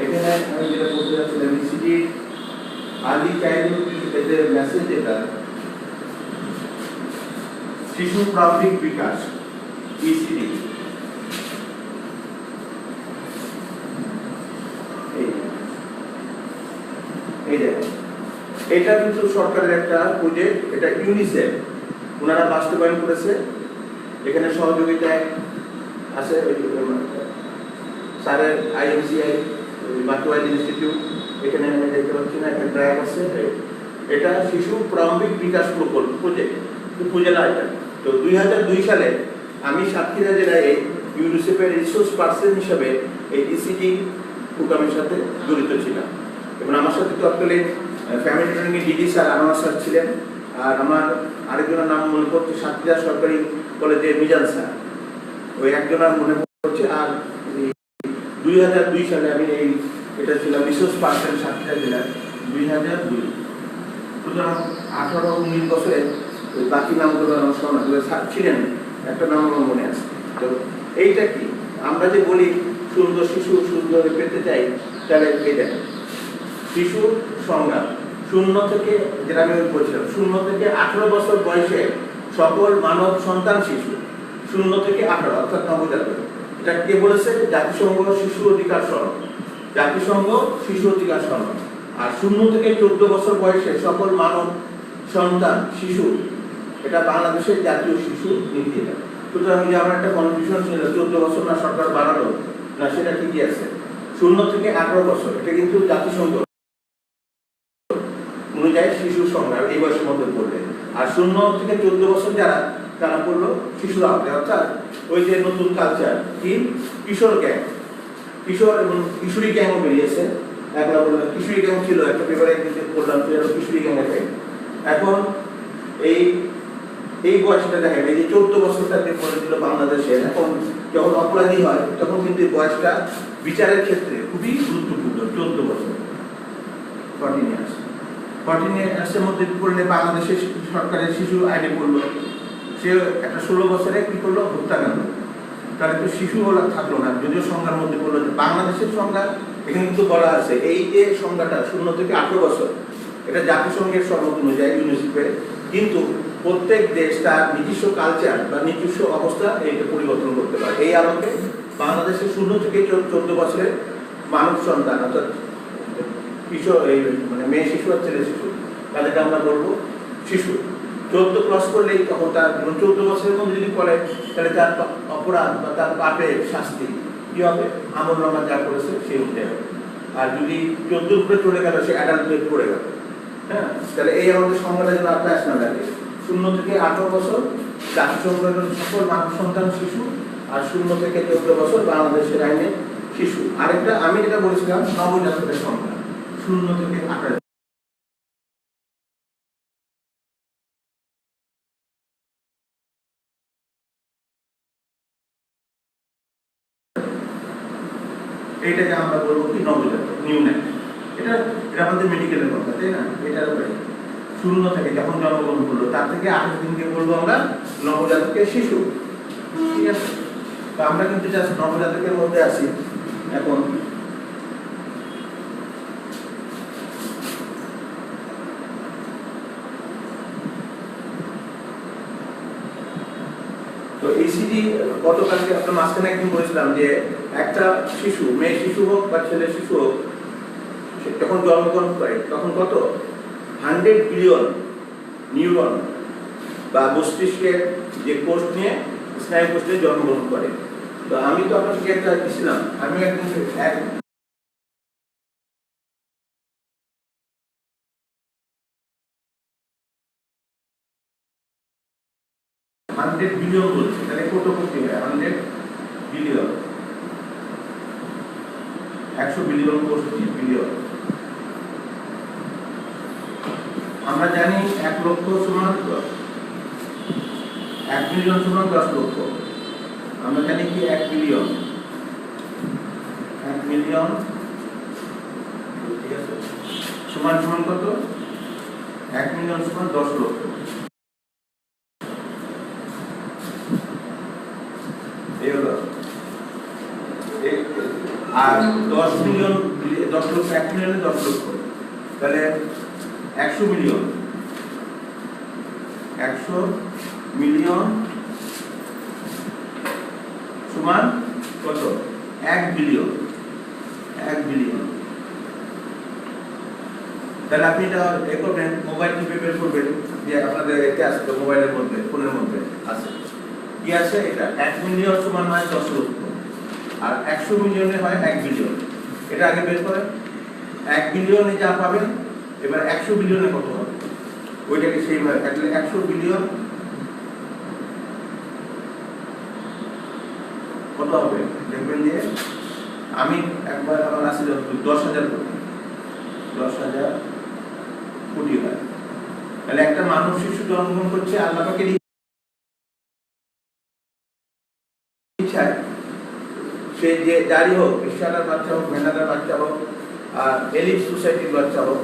এখানে আমি যেটা বলতে চাচ্ছিলাম ইসিডি আর্লি চাইল্ডহুড এদের মেসেজ যেটা শিশু প্রাথমিক বিকাশ ইসিডি এটা কিন্তু সরকারের একটা প্রজেক্ট, এটা ইউনিসেফ ওনারা বাস্তবায়ন করেছে। এখানে সহযোগিতায় আছে স্যারের আইএমসিআই মাতুয়াইল ইনস্টিটিউট, এখানে আমি দেখতে পাচ্ছি না একটা ড্রাইভ আছে। এটা শিশু প্রারম্ভিক বিকাশ প্রকল্প প্রজেক্ট উপজেলা। এটা তো 2002 সালে আমি সাতক্ষীরা জেলায় ইউনিসেফের রিসোর্স পার্সন হিসাবে এই ইসিডি প্রোগ্রামের সাথে জড়িত ছিলাম এবং আমার সাথে তৎকালীন family training DD sir Anwar sir ছিলেন, আর আমার আরেকজনের নাম মনে পড়ছে সাতক্ষীরা সরকারি কলেজের মিজান স্যার, ওই একজনের মনে পড়ছে। আর 2002 সালে আমি এটা ছিলাম রিসোর্স পার্সন সাতক্ষীরা জেলায় 2002। সুতরাং 18-19 বছরে বাকি নামগুলো আমার শোনা ছিলেন, একটা নাম আমার মনে আছে। তো এইটা কি আমরা যে বলি সুন্দর শিশু সুন্দর পেতে চাই, তাহলে এটা শিশুর সংজ্ঞা শূন্য থেকে, যেটা আমি বলছিলাম 0 থেকে 18 বছর বয়সে সকল মানব সন্তান শিশু, 0 থেকে 18 অর্থাৎ নবজাতক। এটা কে বলেছে? জাতিসংঘ শিশু অধিকার সনদ, জাতিসংঘ শিশু অধিকার সনদ। আর 0 থেকে 14 বছর বয়সে সকল মানব সন্তান শিশু, এটা বাংলাদেশের জাতীয় শিশু নীতি। সুতরাং যে আমার একটা কনফিউশন ছিল 14 বছর না সরকার বাড়ালো না, সেটা ঠিকই আছে। 0 থেকে 18 বছর এটা কিন্তু জাতিসংঘ অনুযায়ী শিশু সংজ্ঞা এই বয়সের মধ্যে পড়বে। আর 0 থেকে 14 বছর যারা, তারা পড়লো শিশুর আওতায়। অর্থাৎ ওই যে নতুন কালচার কি কিশোর গ্যাং, কিশোর এবং কিশোরী গ্যাংও বেরিয়েছে। একবার বললাম কিশোরী গ্যাং ছিল, একটা পেপারে পড়লাম কিশোরী গ্যাং এফেক্ট। এখন এই বয়সটা দেখেন, এই যে 14 বছরটা পড়েছিল বাংলাদেশে, এখন যখন অপরাধী হয় তখন কিন্তু এই বয়সটা বিচারের ক্ষেত্রে খুবই গুরুত্বপূর্ণ। 14 বছর 14 ইয়ার্সের মধ্যে পড়লে বাংলাদেশের সরকারের শিশু আইনে পড়লো, সে একটা 16 বছরে কি করলো, হত্যাকাণ্ড, তাহলে তো শিশু বলা থাকলো না। যদিও সংজ্ঞার মধ্যে পড়লো বাংলাদেশের সংজ্ঞা, এখানে কিন্তু বলা আছে এই যে সংজ্ঞাটা 0 থেকে 18 বছর, এটা জাতিসংঘের সনদ অনুযায়ী ইউনিসেফের, কিন্তু প্রত্যেক দেশ তার নিজস্ব কালচার বা নিজস্ব অবস্থা এইটা পরিবর্তন করতে পারে। এই আলোকে বাংলাদেশের 0 থেকে 14 বছরের মানব সন্তান অর্থাৎ কিশোর, এই মানে মেয়ে শিশু আর ছেলে শিশু, তাদেরকে আমরা বলবো শিশু। 14 ক্রস করলেই তখন তার 14 বছরের মধ্যে যদি করে, তাহলে তার অপরাধ বা তার পাপের শাস্তি কি হবে, আমলনামা যা করেছে সেই অনুযায়ী হবে। আর যদি 14 উপরে চলে গেল, সে অ্যাডাল্ট পড়ে গেল। হ্যাঁ, তাহলে এই আমাদের সংজ্ঞাটা যেন আপনার না লাগে। 0 থেকে 18 বছর জাতিসংঘের সকল মানব সন্তান শিশু, আর 0 থেকে 14 বছর বাংলাদেশের আইনে শিশু। আরেকটা আমি যেটা বলেছিলাম নবজাতকের সংখ্যা 0 থেকে 18। এইটাকে আমরা বলবো কি নবজাতক, নিউনেট। এটা আমাদের মেডিকেলের কথা, তাই না? এটার 0 থেকে যখন জন্মগ্রহণ করলো তার থেকে 28 দিনকে বলবো আমরা নবজাতকের শিশু। ঠিক আছে, তো আমরা কিন্তু জাস্ট নবজাতকের মধ্যে আছি এখন। তো ইসিডি গতকালকে আপনার মাঝখানে একদিন বলেছিলাম যে একটা শিশু, মেয়ে শিশু হোক বা ছেলে শিশু হোক, যখন জন্মগ্রহণ করে তখন কত 100 বিলিয়ন নিউরন বা মস্তিষ্কের যে কোষ নিয়ে স্নায়ু কোষ নিয়ে জন্মগ্রহণ করে। তো আমি তো আপনাকে একটা দিয়েছিলাম, আমি একদিন 100 বিলিয়ন বলছি, তাহলে কত করতে হয়? 100 বিলিয়ন, 100 বিলিয়ন কোষ, বিলিয়ন। আমরা জানি 1 লক্ষ সমান 1 মিলিয়ন সমান 10 লক্ষ। আমরা জানি কি 1 বিলিয়ন, 1 মিলিয়ন ঠিক আছে সমান সমান কত? 1 মিলিয়ন সমান 10 লক্ষ। আর 10 মিলিয়ন 10 লক্ষ 1 মিলিয়নে 10 লক্ষ, তাহলে 100 মিলিয়ন 100 মিলিয়ন সমান কত? 1 বিলিয়ন। 1 বিলিয়ন। তাহলে আপনি এটা এ করবেন, মোবাইল টিপে বের করবেন যে আপনাদের এতে আছে তো, মোবাইলের মধ্যে, ফোনের মধ্যে আছে কি আছে, এটা 1 মিলিয়ন সমান হয় 10 লক্ষ, আর 100 মিলিয়নে হয় 1 বিলিয়ন। এটা আগে বের করেন। 1 বিলিয়নে যা পাবেন, এবার 100 বিলিয়নে কত হবে ওইটাকে সেইভাবে কাটলে 100 বিলিয়ন কত হবে দেখবেন যে আমি একবার আমার আছে 10,000 কোটি, 10,000 কোটি হয়। তাহলে একটা মানুষ শিশু জন্মগ্রহণ করছে আল্লাহ পাকের ইচ্ছায়, সে যে যারই হোক, ঈশ্বরের বাচ্চা হোক, মেধাদের বাচ্চা হোক, আর এলিট সোসাইটির বাচ্চা হোক,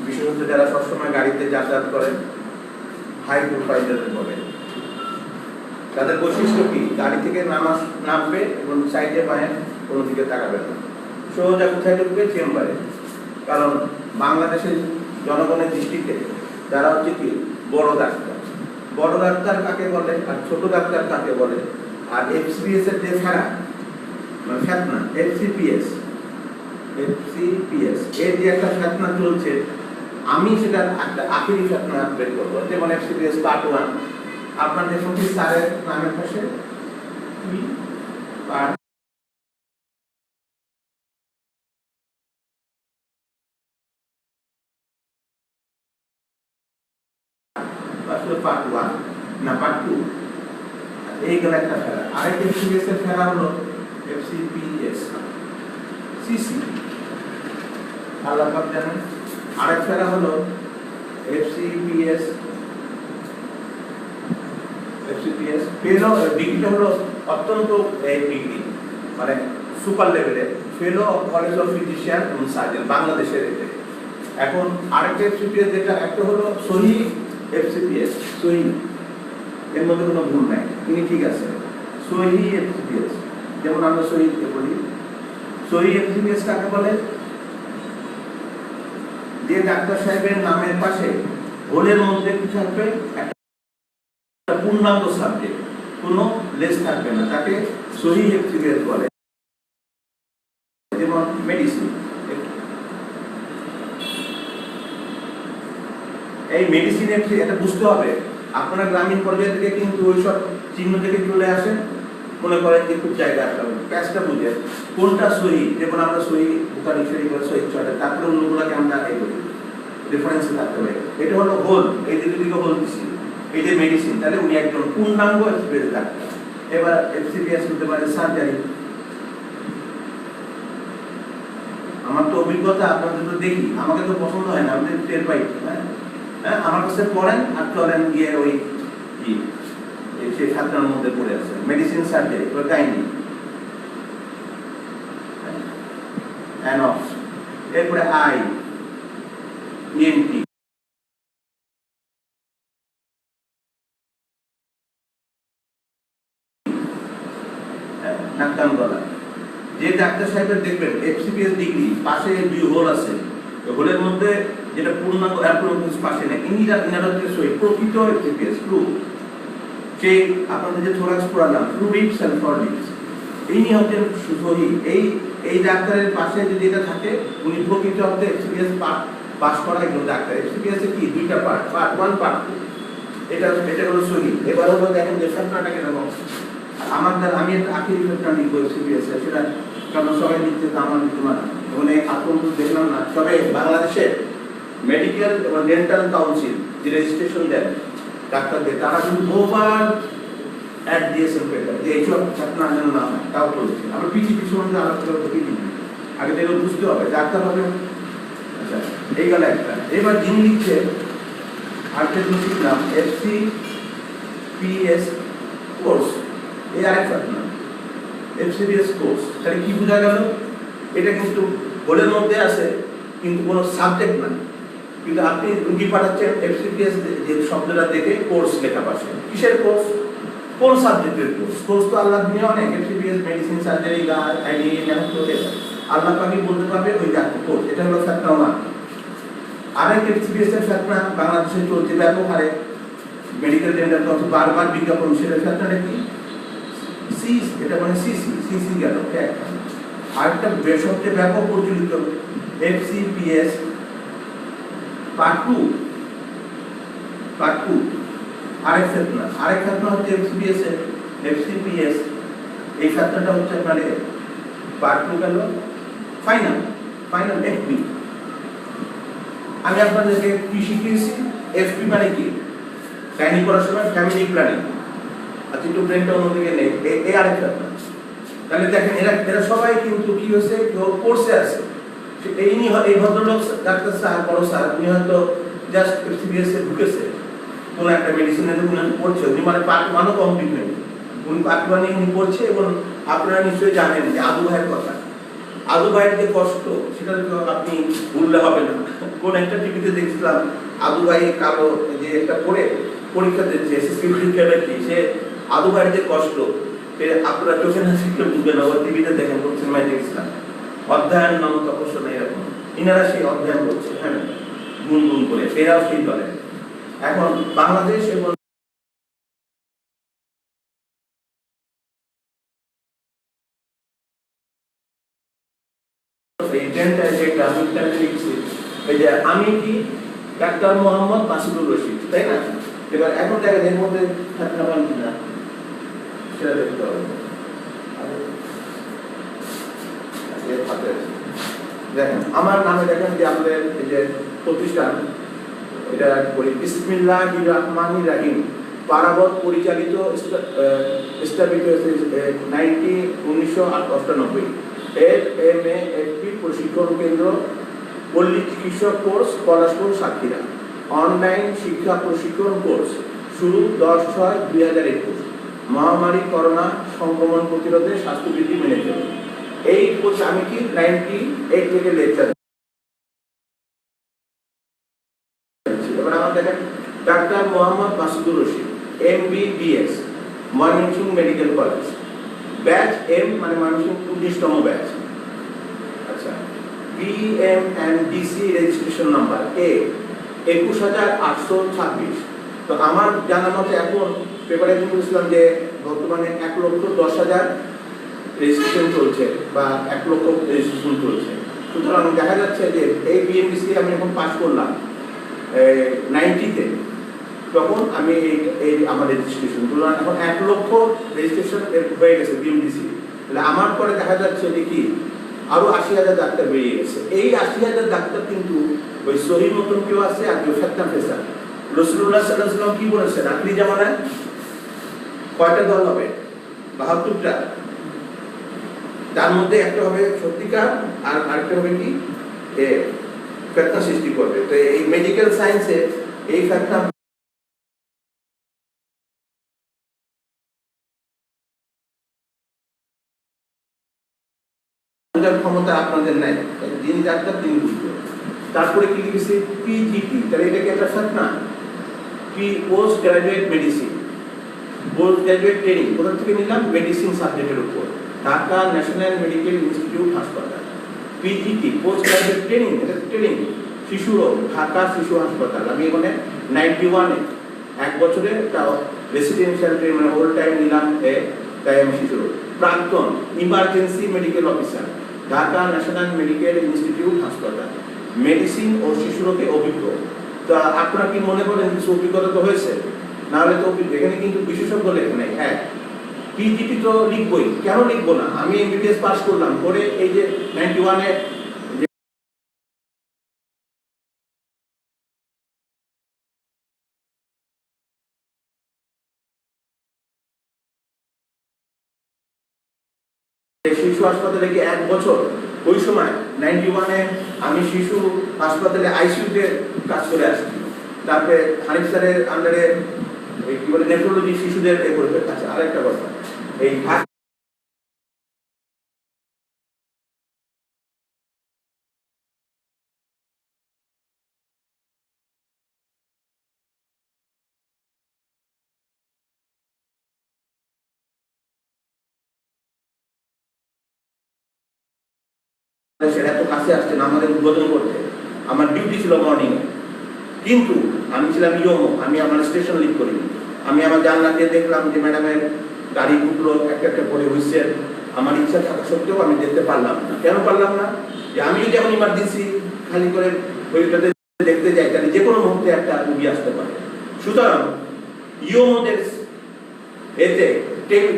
বিশেষত যারা সবসময় গাড়িতে যাতায়াত করেন, হাই প্রোফাইলের বলে, তাদের বৈশিষ্ট্য কি? গাড়ি থেকে নামবে এবং সাইডে পায়ে কোনো দিকে তাকাবে না, সোজা কোথায় ঢুকবে? চেম্বারে। কারণ বাংলাদেশের জনগণের দৃষ্টিতে যারা হচ্ছে কি বড় ডাক্তার, বড় ডাক্তার কাকে বলে আর ছোট ডাক্তার কাকে বলে, আর এফসিপিএস এর যে ফেরা মানে ফেতনা, এফসিপিএস এর যে একটা ফেতনা চলছে, আমি সেটার একটা আখেরি ফেতনা বের করবো। যেমন এফসিপিএস পার্ট 1, আপনার দেখুন কি স্যারের নামের পাশে পার্ট পার্ট 1 না পার্ট 2, এই গেল একটা ফেরা। আরেক এফসিপিএস এর ফেরা হলো এফসিপিএস সিসি, আল্লাহ পাক জানেন। আরেক ফেরা হলো এফসিপিএস ফেলো, ডিগ্রিটা হলো অত্যন্ত ডিগ্রি মানে সুপার লেভেলের ফেলো অফ কলেজ অফ ফিজিশিয়ান এবং সার্জন বাংলাদেশের। এতে এখন আরেকটা এফসিপিএস যেটা, একটা হলো সহি এফসিপিএস, সহি, এর মধ্যে কোনো ভুল নাই, তিনি ঠিক আছে। সহি এফসিপিএস, যেমন আমরা সহি বলি, সহি এফসিপিএস কাকে বলে? যে ডাক্তার সাহেবের নামের পাশে হোলের মধ্যে কি থাকবে? একটা পূর্ণাঙ্গ সাবজেক্ট, কোনো লেস থাকবে না, তাকে সহি এফসিপিএস বলে। যেমন মেডিসিন, এই মেডিসিন এটা বুঝতে হবে। আপনারা গ্রামীণ পর্যায়ে থেকে কিন্তু ওইসব চিহ্ন থেকে চলে আসেন, মনে করেন যে খুব জায়গা আসতে হবে, প্যাচটা বুঝে কোনটা সহি। যেমন আমরা সহি বুখারী শরীফ বা সহি ছয়টা, তারপরে অন্যগুলোকে আমরা এই করি, রেফারেন্সে থাকতে হবে। এটা হলো হোল, এই দিকে হোল দিচ্ছি, এই যে মেডিসিন, তাহলে উনি একজন পূর্ণাঙ্গ এফসিপিএস ডাক্তার। এবার এফসিপিএস হতে পারে সার্জারি। আমার তো অভিজ্ঞতা, আপনাদের তো দেখি, আমাকে তো পছন্দ হয় না, আমাদের টের পাই, হ্যাঁ আমার কাছে পড়েন আর চলেন গিয়ে ওই কি সেই সাতটার মধ্যে পড়ে আছে মেডিসিন সার্জারি, ওই গাইনি, অ্যানক্স, এরপরে আই ইএনটি, নাক কান গলা। যে ডাক্তার সাহেবের দেখবেন এফসিপিএস ডিগ্রি, পাশে 2 হোল আছে, হোলের মধ্যে যেটা পূর্ণাঙ্গ অ্যাপ্রোচ পাশে নেই, ইনারা হচ্ছে সহি প্রকৃত এফসিপিএস ট্রু। সেই আপনাদের যে থোরাক্স পড়ালাম, ফ্লুইডস এন্ড ফরলিডস, ইনি হচ্ছেন সহি। এই ডাক্তারের পাশে যদি এটা থাকে, উনি প্রকৃত অর্থে এফসিপিএস পাস করা একজন ডাক্তার। এফসিপিএস এর কি দুইটা পার্ট, পার্ট 1 পার্ট 2, এটা হলো সহি। এবার হলো দেখেন যে ফেতনাটাকে দেখো, আমি একটা আখেরি ফেতনা লিখবো এফসিপিএস এর, সেটা কারণ সবাই লিখতে তো আমার লিখতে পারে। এবং এই আক্রমণ দেখলাম না, তবে বাংলাদেশের মেডিকেল এবং ডেন্টাল কাউন্সিল যে রেজিস্ট্রেশন দেন ডাক্তারদের, তারা কিন্তু বহুবার অ্যাড দিয়েছেন পেপার যে এইসব ঘটনা যেন না হয়, তাও চলছে। আমরা পিছিয়ে সম্বন্ধে আলোচনা করতে দিই, আগে থেকে বুঝতে হবে ডাক্তার হবে। আচ্ছা, এই গেল একটা। এবার যিনি লিখছে আরেকটা জিনিস লিখলাম এফসিপিএস কোর্স, এই আরেক ঘটনা এফসিপিএস কোর্স। তাহলে কি বোঝা গেল? এটা কিন্তু বোর্ডের মধ্যে আছে কিন্তু কোনো সাবজেক্ট না, কিন্তু আপনি রুগী পাঠাচ্ছেন এফসিপিএস যে শব্দটা দেখে কোর্স লেখা পাশে। কিসের কোর্স? কোন সাবজেক্টের কোর্স? কোর্স তো আল্লাহ দুনিয়া অনেক, এফসিপিএস মেডিসিন সার্জারি, আইডি, আল্লাহ পাকই বলতে পারবে ওই জাতীয় কোর্স। এটা হলো ফ্যাক্ট নাম্বার 1। আরেক এফসিবিএস এর ফ্যাক্ট না বাংলাদেশে চলছে ব্যাপক হারে মেডিকেল টেন্ডার কত বারবার বিজ্ঞাপন, সেটা ফ্যাক্টটা কি সি, এটা মানে সিসি গেল এক। আরেকটা সবচেয়ে ব্যাপক প্রচলিত এফসিপিএস পার্ট 2 আরেক ফ্যাক্টর হচ্ছে এফসিপিএস এই ফ্যাক্টরটা হচ্ছে আপনার পার্ট 2 গেল ফাইনাল এফপি। আমি আপনাদেরকে কি শিখিয়েছি, এফপি মানে কি, গাইনি করার সময় ফ্যামিলি প্ল্যানিং। আচ্ছা একটু ব্রেনটা অন্যদিকে নেই, এই আরেক ফ্যাক্টর। তাহলে দেখেন এরা সবাই কিন্তু কি হয়েছে, কেউ কোর্সে আছে। এই ভদ্রলোক ডাক্তার স্যার, বড় স্যার, উনি হয়তো জাস্ট এফসিবিএস এ ঢুকেছে, কোন একটা মেডিসিনের উনি পড়ছে, উনি মানে পার্ট 1ও কমপ্লিট হয়নি, উনি পার্ট 1 উনি পড়ছে। এবং আপনারা নিশ্চয়ই জানেন যে আদু ভাইয়ের কথা, আদু ভাইয়ের যে কষ্ট সেটা তো আপনি ভুললে হবে না। কোন একটা টিভিতে দেখছিলাম আদু ভাই কালো যে একটা পড়ে পরীক্ষা দিচ্ছে, এসএসসি পরীক্ষা নাকি, সে আদু ভাইয়ের যে কষ্ট আপনারা চোখে না শিখলে বুঝবেন না। টিভিতে দেখেন, কোন সিনেমায় দেখছিলাম, অধ্যয়ন নাম তপস্য নেই এরকম, ইনারা সেই অধ্যয়ন করছে, হ্যাঁ গুনগুন করে, এরাও সেই দলে। এখন বাংলাদেশ এবং আমি কি ডাক্তার মোহাম্মদ মাসুদুর রশিদ, তাই না? এবার এখন দেখেন এর মধ্যে থাকতে পারেন কিনা সেটা দেখতে হবে। দেখেন আমার নামে দেখেন যে আমাদের এই যে প্রতিষ্ঠান, এটা বলি বিসমিল্লাহির রহমানির রহিম, পারাবত পরিচালিত, স্থাপিত 1998। এমএ এফপি প্রশিক্ষণ কেন্দ্র, পল্লী চিকিৎসক কোর্স, পলাশপুর সাতক্ষীরা। অনলাইন শিক্ষা প্রশিক্ষণ কোর্স, শুরু 10/6/2021। মহামারী করোনা সংক্রমণ প্রতিরোধে স্বাস্থ্যবিধি মেনে চলুন। এই কোর্স আমি কি 98 থেকে লেকচার। এবার আমার দেখেন ডাক্তার Mohammad Masudur Rashid, MBBS, Mymensingh medical college, batch M মানে ময়মনসিংহ 19তম ব্যাচ। আচ্ছা, বিএমএনডিসি রেজিস্ট্রেশন নাম্বার এ 21826। তো আমার জানা মতে এখন পেপারে বলছিলাম যে বর্তমানে 1,10,000 রেজিস্ট্রেশন চলছে বা 1 লক্ষ রেজিস্ট্রেশন চলছে। সুতরাং দেখা যাচ্ছে যে এই বিএমডিসি আমি এখন পাস করলাম 90-তে, তখন আমি এই আমার রেজিস্ট্রেশন তুলনা এখন 1 লক্ষ রেজিস্ট্রেশন হয়ে গেছে বিএমডিসি। তাহলে আমার পরে দেখা যাচ্ছে যে কি আরো 80,000 ডাক্তার বেরিয়ে গেছে। এই 80,000 ডাক্তার কিন্তু ওই সহিহ মতন কেউ আছে আর কেউ ফেতনা ফেসাদ। রাসূলুল্লাহ সাল্লাল্লাহু আলাইহি ওয়াসাল্লাম কি বলেছেন, আখরি জামানায় কয়টা দল হবে? 72টা। তার মধ্যে একটা হবে সত্যিকার, আর আরেকটা হবে কি ফেতনা সৃষ্টি করবে। তো এই মেডিকেল সায়েন্সে এই ফেতনা ক্ষমতা আপনাদের নাই, যিনি ডাক্তার তিনি বুঝবেন। তারপরে কি লিখেছে পিজিটি, তাহলে এটা কি একটা ফেতনা? কি post graduate medicine, post graduate training কোথা থেকে নিলাম? মেডিসিন সাবজেক্টের উপর, ঢাকা ন্যাশনাল মেডিকেল ইনস্টিটিউট হাসপাতাল। পিজিটি পোস্ট গ্রাজুয়েট ট্রেনিং, এটা ট্রেনিং শিশু রোগ, ঢাকা শিশু হাসপাতাল। আমি এখানে 91-এ 1 বছরের রেসিডেন্সিয়াল ট্রেনিং মানে হোল টাইম নিলাম, তাই আমি শিশু রোগ। প্রাক্তন emergency medical officer, Dhaka national medical institute হাসপাতাল, মেডিসিন ও শিশু রোগে অভিজ্ঞ। তা আপনারা কি মনে করেন কিছু অভিজ্ঞতা তো হয়েছে? না হলে তো এখানে কিন্তু বিশেষজ্ঞ লেখে নাই। হ্যাঁ, পিজিটি তো লিখবই, কেন লিখবো না? আমি এমবিবিএস পাস করলাম করে এই যে 91-এ শিশু হাসপাতালে কি 1 বছর, ওই সময় 91-এ আমি শিশু হাসপাতালে আইসিইউতে কাজ করে আসছি। তারপরে হানিফ স্যারের আন্ডারে কি বলে নেফ্রোলজি শিশুদের এ করে। আচ্ছা, আরেকটা কথা, এই সেটা এত কাছে আসছেন আমাদের উদ্বোধন করতে, আমার ডিউটি ছিল মর্নিং এ, কিন্তু আমি ছিলাম ইয়মো, আমি আমার স্টেশন লিড করি। আমি আমার জানলা দিয়ে দেখলাম যে ম্যাডামের গাড়ি ঢুকলো একটা একটা করে হয়েছে। আমার ইচ্ছা থাকা সত্ত্বেও আমি দেখতে পারলাম না। কেন পারলাম না? যে আমি যদি এখন ইমার্জেন্সি খালি করে ওইটাতে দেখতে যাই তাহলে যে কোনো মুহূর্তে একটা রুগী আসতে পারে। সুতরাং ইয়মোদের এতে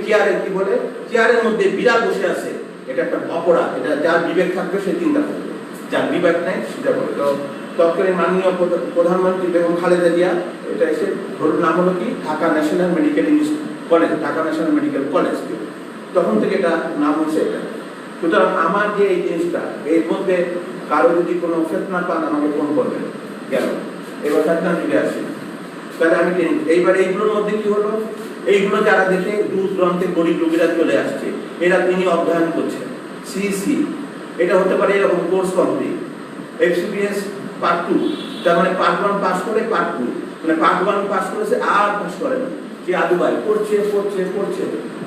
চেয়ারে কি বলে, চেয়ারের মধ্যে বিড়াল বসে আছে, এটা একটা অপরাধ। এটা যার বিবেক থাকবে সে চিন্তা করবে, যার বিবেক নাই সেটা করবে। তো তৎকালীন মাননীয় প্রধানমন্ত্রী বেগম খালেদা জিয়া এটা এসে ধরুন নাম হলো কি Dhaka national medical college, Dhaka national medical college, তখন থেকে এটা নাম হচ্ছে এটা। সুতরাং আমার যে এই জিনিসটা এর মধ্যে কারো যদি কোনো ফেতনা পান আমাকে ফোন করবেন, গেল এবার ফেতনা চলে আসি, তাহলে আমি এইবার এইগুলোর মধ্যে কি হলো, এইগুলো যারা দেখে দূর দূরান্তে গরিব রোগীরা চলে আসছে, এরা তিনি অধ্যয়ন করছেন সিসি, এটা হতে পারে এরকম কোর্স কমপ্লিট এক্সপিরিয়েন্স পার্ট 2, তার মানে পার্ট 1 পাস করে পার্ট 2, মানে পার্ট 1 পাস করেছে আর পাস করে না, যে আদুবাই পড়ছে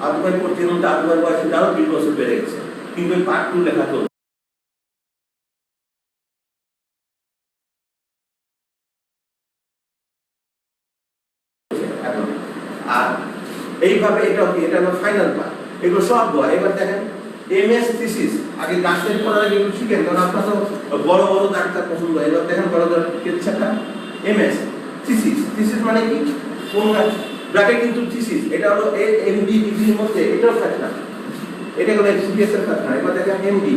আদুবাই পড়ছে, এবং আদুবাই বয়স আরো 20 বছর বেড়ে গেছে, কিন্তু ওই পার্ট 2 লেখা চলছে। আর এইভাবে এটা হলো ফাইনাল পার্ট, এগুলো সব বয়। এবার দেখেন এমএস থিসিস, আগে ডাক্তারি পড়ার আগে এগুলো শিখেন, কারণ আপনার তো বড় বড় ডাক্তার পছন্দ হয়। এবার দেখেন বড় চিকিৎসাটা এমএস থিসিস মানে কি, কোন ব্র্যাকেট কিন্তু থিসিস, এটা হলো এমডি ডিগ্রির মধ্যে এটাও থাকে না, এটা হলো সিবিএস এর থাকে না। এবার দেখেন এমডি,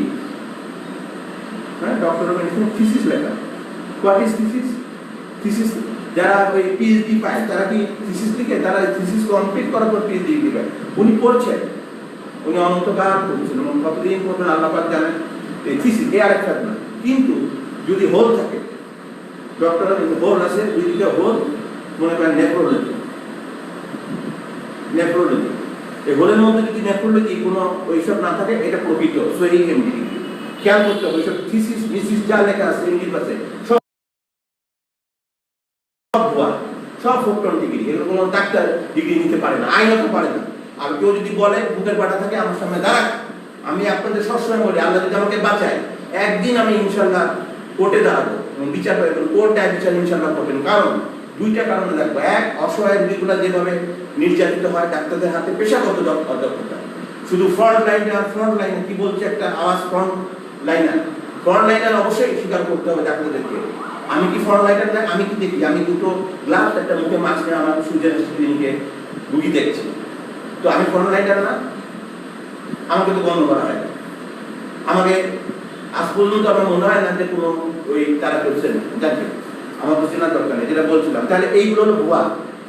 হ্যাঁ, ডক্টর অফ মেডিসিন, থিসিস লেখা। What is thesis? থিসিস যারা ওই পিএইচডি পায় তারা কি থিসিস লিখে, তারা থিসিস কমপ্লিট করার পর পিএইচডি লিখে। উনি পড়ছেন, উনি অনন্তকাল পড়ছেন, এবং কতদিন পড়বেন আল্লাহ পাক জানেন। থিসিস এ আরেকটা না, কিন্তু যদি হোল থাকে, ডক্টর হোল আছে, দুই দিকে হোল, মনে করেন নেফ্রোলজি, এই হোলের মধ্যে যদি নেফ্রোলজি কোনো ওইসব না থাকে, এটা প্রকৃত সহি এমডি ডিগ্রি। খেয়াল করতে হবে ওইসব থিসিস মিসিস যা লেখা আছে এমডির পাশে সব ফোকটন ডিগ্রি, এগুলো কোনো ডাক্তার ডিগ্রি নিতে পারে না, আইনত পারে না। আর কেউ যদি বলে বুকের পাটা থাকে আমার সামনে দাঁড়াক, আমি আপনাদের সবসময় বলি আল্লাহ যদি আমাকে বাঁচায় একদিন আমি ইনশাল্লাহ কোর্টে দাঁড়াবো এবং বিচার করে কোর্টে বিচার ইনশাল্লাহ করবেন। কারণ দুইটা কারণে দেখবো, এক, অসহায় রোগীগুলো যেভাবে নির্যাতিত হয় ডাক্তারদের হাতে, পেশাগত অদক্ষতা। শুধু ফ্রন্ট লাইনে কি বলছে একটা আওয়াজ, ফ্রন্ট লাইনার অবশ্যই স্বীকার করতে হবে ডাক্তারদেরকে। আমি কি ফ্রন্ট লাইনার না? আমি কি দেখি? আমি দুটো গ্লাস একটা মুখে মাছ নিয়ে আমার সুজেন ক্লিনিকে রুগী দেখছি, তো আমি ফ্রন্ট লাইনার না? আমাকে তো গণ্য করা হয় না। আমাকে আজ পর্যন্ত আমার মনে হয় না যে কোনো ওই তারা করছেন, যাকে আমার তো চেনার দরকার নেই, যেটা বলছিলাম। তাহলে এইগুলো হলো ভুয়া।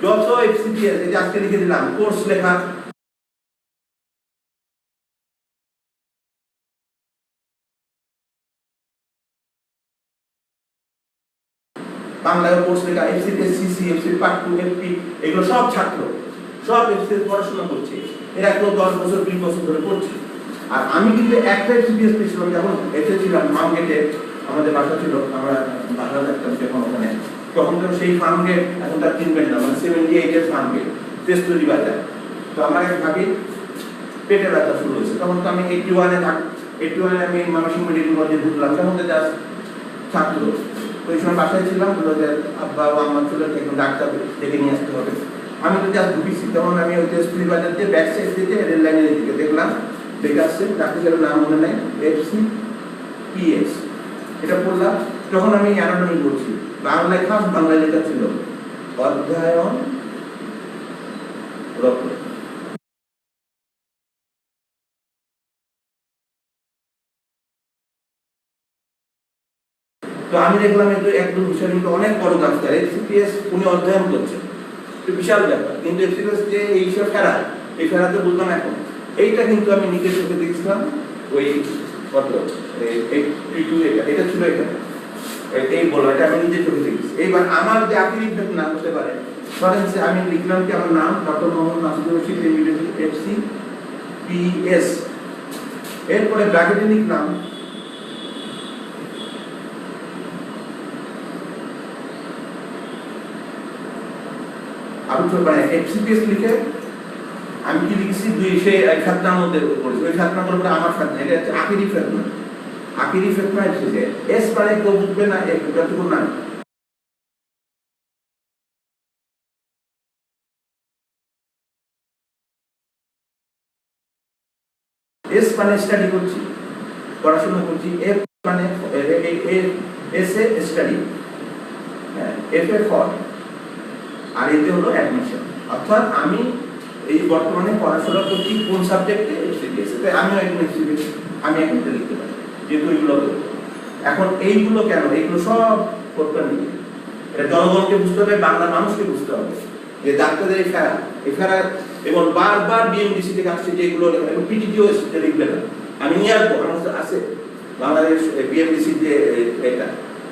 যত এফসিপিএস, এই যে আজকে লিখে দিলাম কোর্স লেখা, বাংলায় কোর্স লেখা, FCPS, CC, FC part 2, FP, এগুলো সব ছাত্র, সব এফসিপিএস পড়াশোনা করছে, এরা একটু 10 বছর 20 বছর ধরে পড়ছে। আর আমি কিন্তু একটা এফসিপিএস পেয়েছিলাম যখন এসে ছিলাম মার্কেটে, আমাদের বাসা ছিল, আমরা বাসা থাকতাম যখন ওখানে, তখন তো সেই ফার্ম গেট এখন তার চিনবেন না, মানে 78 এর ফার্ম গেট, তেস্তুরি বাজার। তো আমার এক ভাবি পেটে ব্যথা শুরু হয়েছে, তখন তো আমি 81 আমি ময়মনসিংহ মেডিকেল কলেজে ঢুকলাম, তখন তো জাস্ট ছাত্র, ওই সময় বাসায় ছিলাম, বললো যে আব্বা আমার ছিল একজন ডাক্তার ডেকে নিয়ে আসতে হবে। আমি তো জাস্ট ঢুকেছি, তখন আমি ওই তেস্তুরি বাজার দিয়ে ব্যাক সাইড দিতে রেল লাইনের দিকে দেখলাম, দেখে আসছে ডাক্তার সাহেবের নাম মনে নেই, এফসিপিএস, এটা পড়লাম। তখন আমি অ্যানাটমি পড়ছি, বাংলায় খাস বাংলায় লেখা ছিল অধ্যয়ন রক্ত। তো আমি দেখলাম একদম বিষয় কিন্তু অনেক বড় ডাক্তার, এফসিপিএস উনি অধ্যয়ন করছেন, বিশাল ব্যাপার। কিন্তু এফসিপিএস যে এইসব ফেরায়, এই ফেরাতে বললাম এখন এইটা কিন্তু আমি নিজের চোখে দেখছিলাম, ওই কত এটা ছিল এখানে, এই বলো এটা আমি নিজের চোখে দেখছি। এইবার আমার যে আখির ইফেক্ট না হতে পারে, ধরেন আমি লিখলাম কি আমার নাম ডক্টর মোহাম্মদ নাসিরুর রশিদ, এফসিপিএস, এরপরে ব্র্যাকেটে লিখলাম এফসিপিএস লিখে আমি কি লিখছি, দুই সেই খাতনার মধ্যে করেছি, ওই খাতনার উপরে আমার খাতনা, এটা হচ্ছে আখিরি খাতনা। আকির ইফেক্ট না এসেছে এস মানে কেউ বুঝবে না যতটুকু না এস মানে স্টাডি করছি পড়াশোনা করছি এফ মানে S A study F A for আর এতে হলো অ্যাডমিশন অর্থাৎ আমি এই বর্তমানে পড়াশোনা করছি কোন সাবজেক্টে এসএসসি তাই আমিও একজন এসএসসি আমি একটা লিখতে পারি যেহেতু এগুলো এখন এইগুলো কেন এইগুলো সব করতে হবে এটা জনগণকে বুঝতে হবে বাংলা মানুষকে বুঝতে হবে যে ডাক্তারদের এখানে এবং বারবার বিএমডিসি থেকে আসছে যেগুলো পিটিটিও লিখবে না আমি নিয়ে আসবো আমার আছে বাংলাদেশ বিএমডিসি যে এটা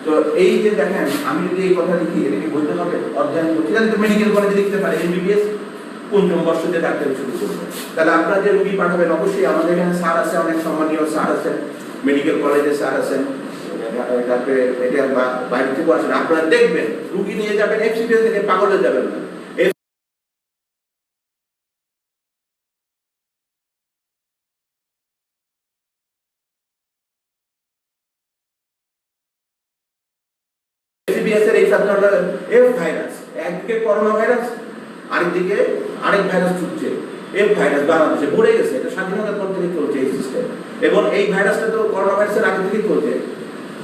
তো এই যে দেখেন আমি যদি এই কথা লিখি এটাকে বলতে হবে অধ্যয়ন করছি তাহলে তো মেডিকেল কলেজে লিখতে পারে এমবিবিএস পঞ্চম বর্ষতে ডাক্তারি শুরু করবে তাহলে আপনারা যে রোগী পাঠাবেন অবশ্যই আমাদের এখানে স্যার আছে অনেক সম্মানীয় স্যার আছেন মেডিকেল কলেজে স্যার আছেন তারপরে এটা বাইরে থেকে আসেন আপনারা দেখবেন রোগী নিয়ে যাবেন এফসিপিএস থেকে পাগল হয়ে যাবেন না এফসিপিএস এর এই আপনারা এফ ভাইরাস একদিকে করোনা ভাইরাস আরেকদিকে আরেক ভাইরাস ছুটছে এই ভাইরাস বাংলাদেশে ভরে গেছে এটা স্বাধীনতার পর থেকে চলছে এই সিস্টেম এবং এই ভাইরাসটা তো করোনা ভাইরাসের আগে থেকেই চলছে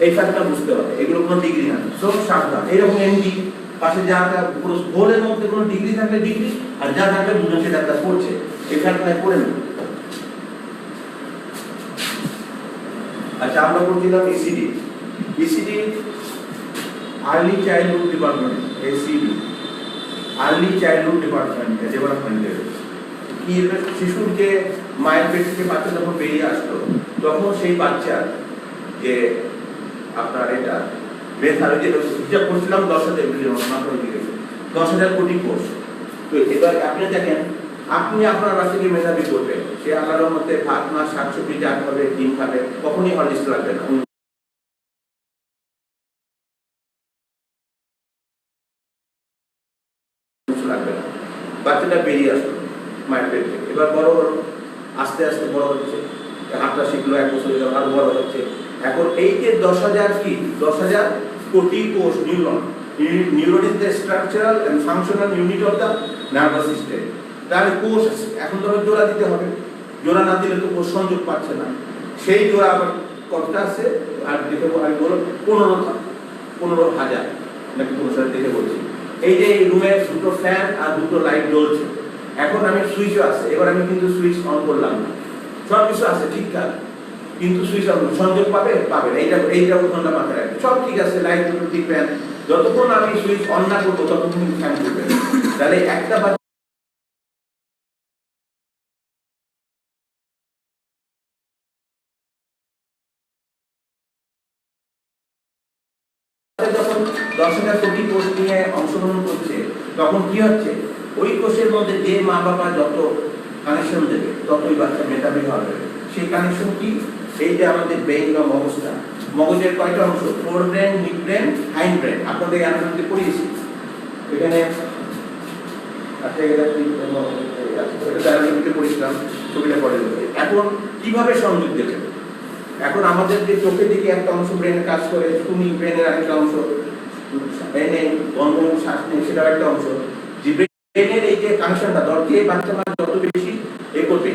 এই ফ্যাক্টটা বুঝতে হবে এগুলো কোনো ডিগ্রি না সব সাবধান এইরকম এমডি পাশে যা পুরো গোলের মধ্যে কোনো ডিগ্রি থাকলে ডিগ্রি আর যা থাকলে দুজন সে ডাক্তার পড়ছে এই ফ্যাক্টটা পড়ে না আচ্ছা আমরা পড়ছিলাম ECD ECD early childhood department ACD early childhood department ডেভেলপমেন্টের কি শিশুর যে মায়ের পেট থেকে বাচ্চা যখন বেরিয়ে আসলো তখন সেই বাচ্চা যে আপনার এটা মেধা যেটা করছিলাম 10,000 বিলিয়ন মাত্র 10,000 কোটি কোষ তো এবার আপনি দেখেন আপনি আপনার বাচ্চাকে মেধাবী করবেন সে আল্লাহর মধ্যে ভাত মাছ শাকসবজি যা খাবে ডিম খাবে কখনই হরলিক্স লাগবে না লাগবে না বাচ্চাটা বেরিয়ে আসলো মায়ের পেট থেকে এবার বড় হলো আস্তে আস্তে বড় হচ্ছে হাতটা শিখলো 1 বছর আরো বড় হচ্ছে এখন এই যে 10,000 কি 10,000 কোটি কোষ neuron neuron is the structural and functional unit of the nervous system তাহলে কোষ এখন ধরো জোড়া দিতে হবে জোড়া না দিলে তো কোষ সংযোগ পাচ্ছে না সেই জোড়া আবার কতটা আছে আর দেখে আমি বলবো 15,000 নাকি 15,000 দেখে বলছি এই যে রুমে দুটো ফ্যান আর দুটো লাইট জ্বলছে এখন আমি সুইচও আছে এবার আমি কিন্তু সুইচ অন করলাম না সব কিছু আছে ঠিকঠাক কিন্তু সুইচ অন সংযোগ পাবে না এইটা উদাহরণটা মাথায় রাখবে সব ঠিক আছে লাইট দুটো ঠিক ফ্যান যতক্ষণ আমি সুইচ অন না করবো ততক্ষণ কিন্তু ফ্যান চলবে তাহলে একটা যখন 10,000 কোটি কোষ নিয়ে অংশগ্রহণ করছে তখন কি হচ্ছে ওই কোষের মধ্যে যে মা বাবা যত কানেকশন দেবে ততই বাচ্চা মেধাবী হবে সেই কানেকশন কি এই যে আমাদের ব্রেইন বা মগজটা মগজের কয়টা অংশ four brain mid brain hind brain আপনাদের আলোচনাতে পড়িয়েছি এখানে পড়েছিলাম ছবিটা পড়ে এখন কিভাবে সংযোগ দেবে এখন আমাদের যে চোখের দিকে একটা অংশ ব্রেনে কাজ করে শুনি ব্রেনের আরেকটা অংশ ব্রেনে গন্ধ শ্বাস নেই সেটাও একটা অংশ যে ব্রেনের এই যে কানেকশনটা দরকে বাচ্চা যত বেশি এ করবে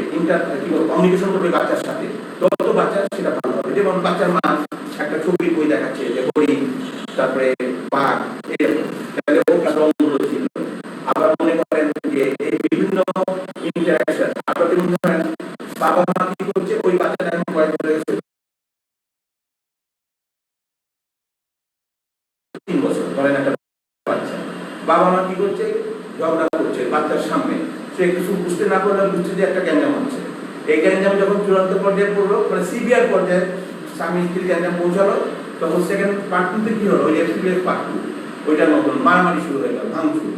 কমিউনিকেশন করবে বাচ্চার সাথে তত বাচ্চা সেটা ভালো হবে যেমন বাচ্চার মা একটা ছবির বই দেখাচ্ছে যে হরিণ তারপরে বাঘ তাহলে ওটা রঙগুলো ছিল আবার মনে করেন যে এই বিভিন্ন ইন্টারাকশন আপনাদের মনে করেন বাবা মা কি করছে ওই বাচ্চাটা এখন বয়স হয়ে গেছে 3 বছর ধরেন একটা বাচ্চা বাবা মা কি করছে ঝগড়া করছে বাচ্চার সামনে সে কিছু বুঝতে না পারলে বুঝছে যে একটা গ্যাঞ্জাম হচ্ছে এই গ্যাঞ্জাম যখন চূড়ান্ত পর্যায়ে পড়লো মানে সিভিয়ার পর্যায়ে স্বামী স্ত্রীর গ্যাঞ্জাম পৌঁছালো তখন সেকেন্ড পার্ট টুতে কি হলো ওই এক্সপিরিয়েন্স পার্ট 2 ওইটার মতন মারামারি শুরু হয়ে গেল ভাঙচুর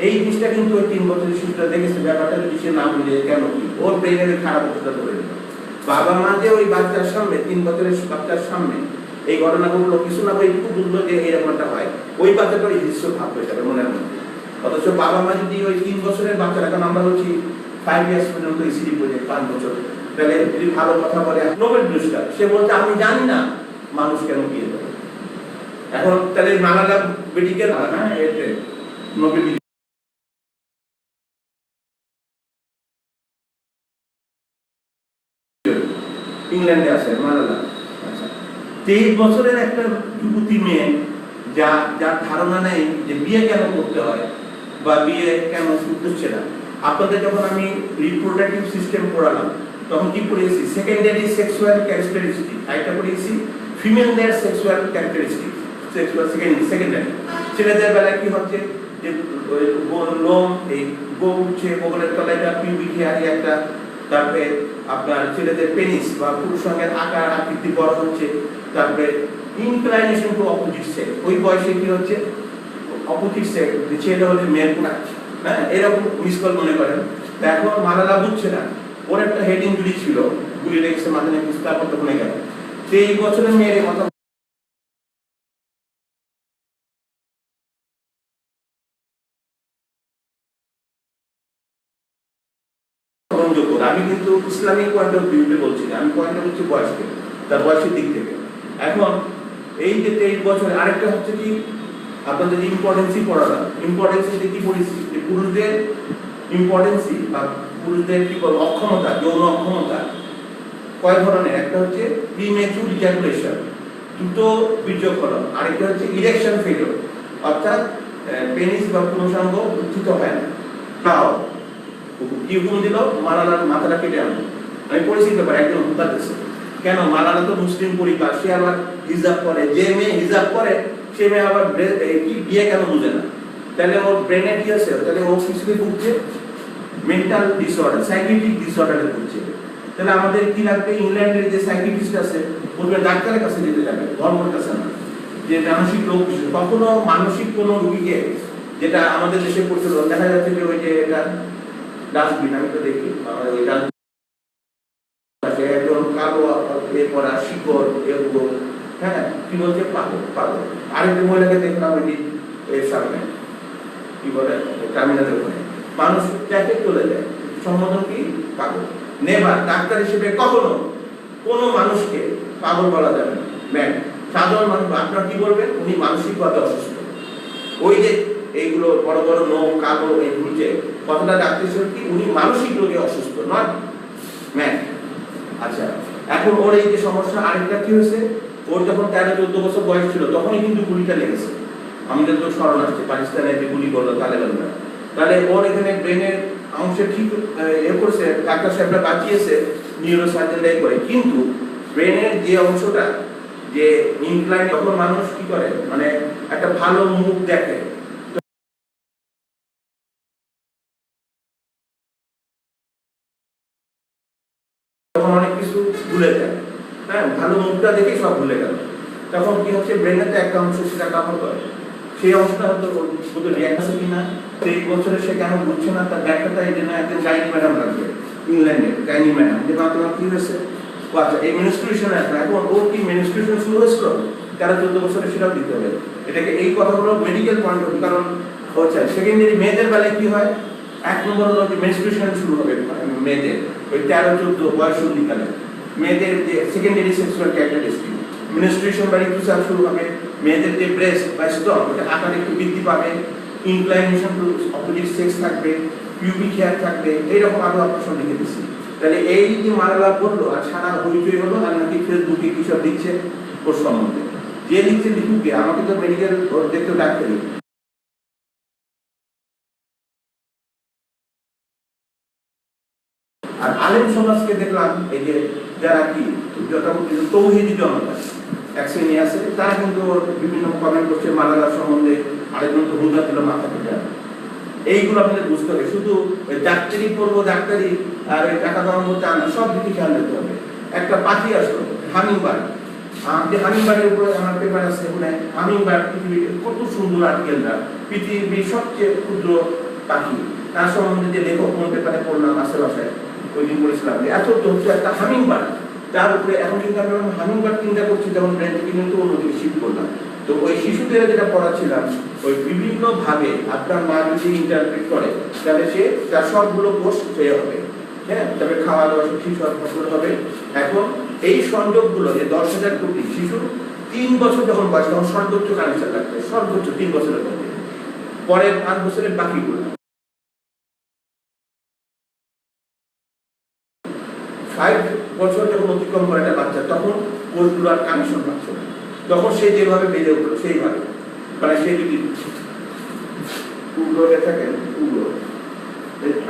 এই জিনিসটা কিন্তু ওই 3 বছরের শিশুটা দেখেছে ব্যাপারটা যদি সে না বুঝে কেন কি ওর ব্রেনের খারাপ অবস্থা ধরে দিল বাবা মা যে ওই বাচ্চার সামনে 3 বছরের বাচ্চার সামনে এই ঘটনা ঘটলো কিছু না একটু বুঝলো যে এরকমটা হয় ওই বাচ্চাটার দৃশ্য ভাব হয়ে যাবে মনের মধ্যে অথচ বাবা মা যদি ওই 3 বছরের বাচ্চারা কারণ আমরা বলছি 5 ইয়ার্স পর্যন্ত ইসিডি পড়ে 5 বছর তাহলে যদি ভালো কথা বলে নোবেল পুরস্কার, সে বলছে আমি জানি না মানুষ কেন বিয়ে করে। এখন তাহলে মালালা মেডিকেল হ্যাঁ এতে নোবেল ইংল্যান্ডে আছে মালালা। আচ্ছা, 23 বছরের একটা যুবতী মেয়ে যার ধারণা নেই যে বিয়ে কেন করতে হয় বা বিয়ে কেন হচ্ছে না। আপনাদের যখন আমি রিপ্রোডাক্টিভ সিস্টেম পড়ালাম তখন কি পড়িয়েছি? সেকেন্ডারি সেক্সুয়াল ক্যারেক্টারিস্টিক, আরেকটা পড়িয়েছি ফিমেলদের সেক্সুয়াল ক্যারেক্টারিস্টিক, সেকেন্ডারি। ছেলেদের বেলায় কি হচ্ছে যে লোম এই গো উঠছে, বগলের তলায় পিউবিক হেয়ার একটা, তারপরে আপনার ছেলেদের পেনিস বা পুরুষাঙ্গের আকার আকৃতি বড় হচ্ছে, তারপরে ইনক্লাইনেশন টু অপোজিট সেক্স, ওই বয়সে কি হচ্ছে অপোজিট সেক্স, ছেলে হলে মেয়ের কোনাচ্ছে, হ্যাঁ এরকম মিসকল মনে করেন। এখন মালালা বুঝছে না, ওর একটা হেড ইনজুরি ছিল, গুলি লেগেছে মাথায়, তারপর তো মনে গেল। সেই বছরের মেয়ের কথা আমি কিন্তু ইসলামিক পয়েন্ট অফ ভিউতে বলছি না, আমি পয়েন্টটা বলছি বয়সকে, তার বয়সের দিক থেকে। এখন এই যে 23 বছর, আরেকটা হচ্ছে কি আপনাদের ইম্পর্টেন্সই পড়ালাম, ইম্পর্টেন্সি কি পড়েছি যে পুরুষদের ইম্পর্টেন্সি বা পুরুষদের কি বল অক্ষমতা, যৌন অক্ষমতা কয় ধরনের? একটা হচ্ছে প্রিমেচুর ইজাকুলেশন, দ্রুত বীর্যক্ষরণ, আরেকটা হচ্ছে ইরেকশন ফেলিওর, অর্থাৎ পেনিস বা পুরুষাঙ্গ উত্থিত হয় না। তাও কি হুকুম দিল? মালালার মাথাটা কেটে আনলো। আমি পড়েছি ব্যাপার, একজন হুতার দেশে। কেন? মালালা তো মুসলিম পরিবার, সে আবার হিজাব করে, যে মেয়ে হিজাব করে সে মেয়ে আবার কি বিয়ে কেন বুঝে না, তাহলে ওর ব্রেনে কি আছে, তাহলে ও কিছুকে ভুগছে মেন্টাল ডিসঅর্ডার, সাইকিয়াট্রিক ডিসঅর্ডারে ভুগছে। তাহলে আমাদের কি লাগবে? ইংল্যান্ডের যে সাইকিয়াট্রিস্ট আছে বলবে ডাক্তারের কাছে যেতে যাবে, ধর্মের কাছে না, যে মানসিক রোগ। কখনো মানসিক কোনো রোগীকে, যেটা আমাদের দেশে প্রচুর দেখা যাচ্ছে যে ওই যে এটা ডাস্টবিন, আমি তো দেখি আমাদের ওই একজন কালো পরা শিকড় এগুলো, হ্যাঁ কি বলছে পাগল পাগল। আরেকটি মহিলাকে দেখলাম ওই এর সামনে কি বলে টার্মিনালের ওখানে, মানুষ ট্যাপে চলে যায়, সম্বোধন কি পাগল। নেবার ডাক্তার হিসেবে কখনো কোনো মানুষকে পাগল বলা যাবে না। ম্যাম সাধারণ মানুষ আপনার কি বলবেন? উনি মানসিকভাবে অসুস্থ। ওই যে এইগুলো বড় বড় নখ কালো এই ঘুরছে, কথাটা ডাক্তার হিসেবে কি উনি মানসিক রোগে অসুস্থ নয় ম্যাম। আচ্ছা, এখন ওর এই যে সমস্যা, আরেকটা কি হয়েছে, ওর যখন 13-14 বছর বয়স ছিল তখনই কিন্তু গুলিটা লেগেছে। আমাদের তো স্মরণ আসছে পাকিস্তানে যে গুলি করলো তালেবানরা, তাহলে ওর এখানে ব্রেনের অংশে ঠিক এ করছে, ডাক্তার সাহেবরা বাঁচিয়েছে, নিউরোসার্জনরাই করে, কিন্তু ব্রেনের যে অংশটা যে ইনক্লাইন, যখন মানুষ কি করে মানে একটা ভালো মুখ দেখে তখন অনেক কিছু ভুলে যায়, হ্যাঁ ভালো মুখটা দেখে সব ভুলে গেল। তখন কি হচ্ছে, ব্রেনের তো একটা অংশ সেটা কাপড় করে, সেই অংশটা হয়তো শুধু রিয়াক্ট আছে কিনা 23 বছরে সে কেন বুঝছে না, তার ব্যাখ্যাটা এই জন্য একজন গাইনি ম্যাডাম লাগবে, ইংল্যান্ডের গাইনি ম্যাডাম, যে তোমার কি হয়েছে, আচ্ছা এই মেনস্ট্রুয়েশন আছে, এখন ওর কি মেনস্ট্রুয়েশন শুরু হয়েছিল 13-14 বছরে, সেটাও দিতে হবে এটাকে। এই কথাগুলো মেডিকেল পয়েন্ট অফ, কারণ হচ্ছে সেকেন্ডারি মেয়েদের বেলায় কি হয়, 1 নম্বর হলো যে মেনস্ট্রুয়েশন শুরু হবে মেয়েদের ওই 13-14 বয়স অধিকালে, মেয়েদের যে সেকেন্ডারি সেক্সুয়াল ক্যারেক্টারিস্টিক, মেনস্ট্রুয়েশন বা ঋতুস্রাব শুরু হবে, মেয়েদের যে ব্রেস্ট বা স্টক ওটা আকার একটু বৃদ্ধি পাবে, ইনক্লাইনেশন টু অপোজিট সেক্স থাকবে, পিউবিক হেয়ার থাকবে, এইরকম আরো অপশন লিখে দিচ্ছি। তাহলে এই যে মালালা বললো আর সারা হইচই হলো, আর নাকি ফেসবুকে কি সব দিচ্ছে ওর সম্বন্ধে, যে লিখছে লিখুকে, আমাকে তো মেডিকেল দেখতে ডাক্তারি। আর আলেম সমাজকে দেখলাম এই যে যারা কি তৌহিদি জনতা এক শ্রেণী আছে, তারা কিন্তু বিভিন্ন কমেন্ট করছে মালালা সম্বন্ধে, আরেকজন তো হুদা দিল মাথা পিঠা। এইগুলো আপনাদের বুঝতে হবে, শুধু ডাক্তারি পড়বো ডাক্তারি আর ওই টাকা জমাবো তা না, সব দিকে খেয়াল রাখতে হবে। একটা পাখি আসলো হামিংবার্ড, যে হামিংবার্ডের উপরে আমার পেপার আছে, ওখানে হামিংবার্ড পৃথিবীর কত সুন্দর আর্টিকেলটা, পৃথিবীর সবচেয়ে ক্ষুদ্র পাখি, তার সম্বন্ধে যে লেখক কোন পেপারে পড়লাম আশেপাশে ওই দিন পড়েছিলাম, এত তথ্য একটা হামিংবার্ড, তার উপরে এখন কিন্তু আমি হামিংবার্ড চিন্তা করছি, যেমন ব্রেন থেকে কিন্তু অন্যদিকে শিফট করলাম। তো ওই শিশুদের যেটা পড়াচ্ছিলাম, ওই বিভিন্ন ভাবে আপনার মা যদি ইন্টারপ্রেট করে তাহলে সে তার সবগুলো কোর্স হয়ে হবে। হ্যাঁ, তবে খাওয়া দাওয়া সব শিশু হাসপাতাল হবে। এখন এই সংযোগগুলো যে 10,000 কোটি শিশু 3 বছর যখন বয়স তখন সর্বোচ্চ কানেকশন রাখবে, সর্বোচ্চ 3 বছরের মধ্যে, পরের 5 বছরের বাকিগুলো 5 বছর যখন অতিক্রম করে একটা বাচ্চা তখন কোষগুলো আর কানেকশন পাচ্ছে না, তখন সে যেভাবে বেড়ে উঠলো সেইভাবে, মানে সে যদি উগ্র হয়ে থাকেন, উগ্র